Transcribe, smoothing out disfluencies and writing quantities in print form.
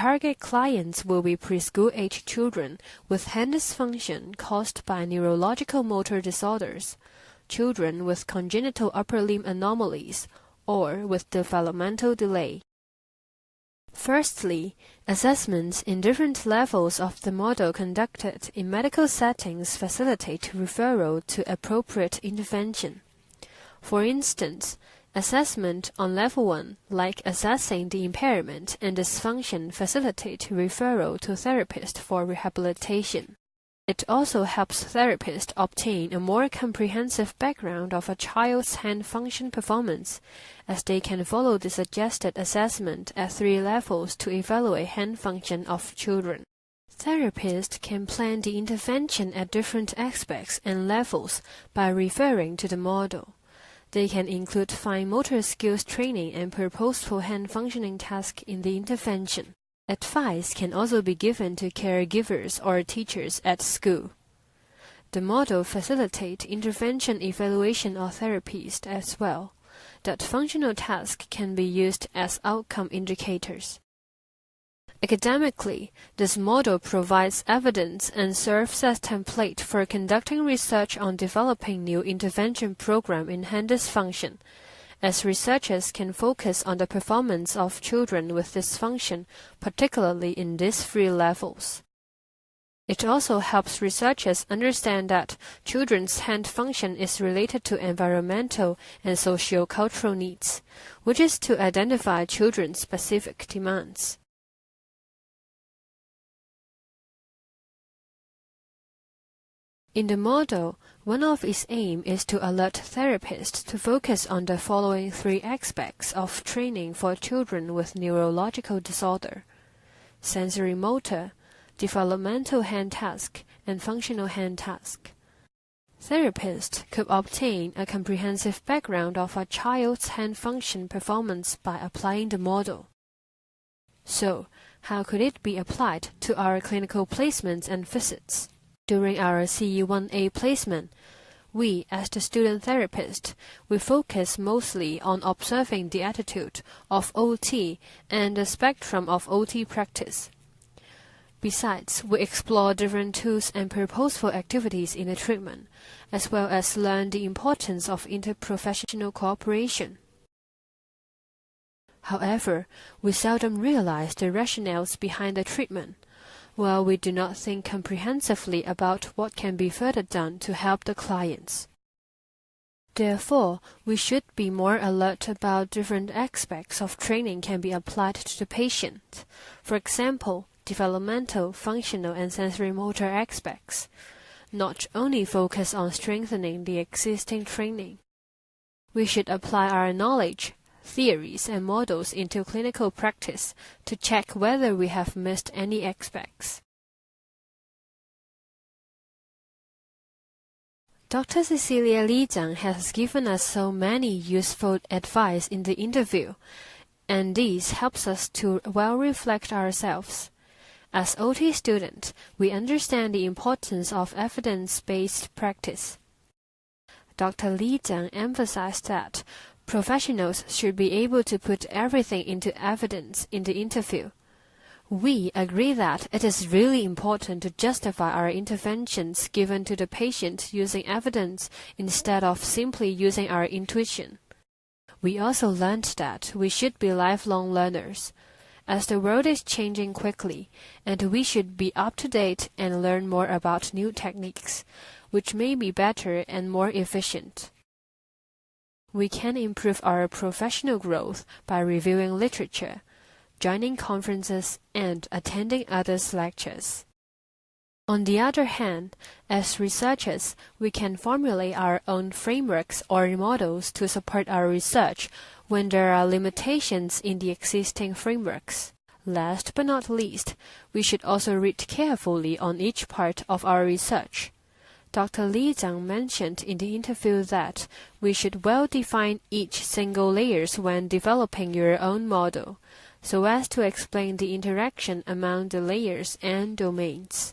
target clients will be preschool-age children with hand dysfunction caused by neurological motor disorders, children with congenital upper limb anomalies, or with developmental delay. Firstly, assessments in different levels of the model conducted in medical settings facilitate referral to appropriate intervention. For instance, assessment on level 1, like assessing the impairment and dysfunction, facilitate referral to therapist for rehabilitation. It also helps therapists obtain a more comprehensive background of a child's hand function performance, as they can follow the suggested assessment at 3 levels to evaluate hand function of children. Therapists can plan the intervention at different aspects and levels by referring to the model. They can include fine motor skills training and purposeful hand functioning tasks in the intervention. Advice can also be given to caregivers or teachers at school. The model facilitates intervention evaluation of therapists as well, that functional tasks can be used as outcome indicators. Academically, this model provides evidence and serves as template for conducting research on developing new intervention program in hand dysfunction, as researchers can focus on the performance of children with dysfunction, particularly in these 3 levels. It also helps researchers understand that children's hand function is related to environmental and socio-cultural needs, which is to identify children's specific demands. In the model, one of its aims is to alert therapists to focus on the following 3 aspects of training for children with neurological disorder: sensory motor, developmental hand task, and functional hand task. Therapists could obtain a comprehensive background of a child's hand function performance by applying the model. So, how could it be applied to our clinical placements and visits? During our CE1A placement, we, as the student therapist, we focus mostly on observing the attitude of OT and the spectrum of OT practice. Besides, we explore different tools and purposeful activities in the treatment, as well as learn the importance of interprofessional cooperation. However, we seldom realize the rationales behind the treatment, while we do not think comprehensively about what can be further done to help the clients. Therefore, we should be more alert about different aspects of training can be applied to the patient. For example, developmental, functional, and sensory motor aspects. Not only focus on strengthening the existing training. We should apply our knowledge, theories, and models into clinical practice to check whether we have missed any aspects. Dr. Cecilia Li Zhang has given us so many useful advice in the interview, and this helps us to well reflect ourselves. As OT students, we understand the importance of evidence-based practice. Dr. Li Zhang emphasized that professionals should be able to put everything into evidence in the interview. We agree that it is really important to justify our interventions given to the patient using evidence instead of simply using our intuition. We also learned that we should be lifelong learners, as the world is changing quickly, and we should be up to date and learn more about new techniques, which may be better and more efficient. We can improve our professional growth by reviewing literature, joining conferences, and attending others' lectures. On the other hand, as researchers, we can formulate our own frameworks or models to support our research when there are limitations in the existing frameworks. Last but not least, we should also read carefully on each part of our research. Dr. Li Zhang mentioned in the interview that we should well define each single layers when developing your own model, so as to explain the interaction among the layers and domains.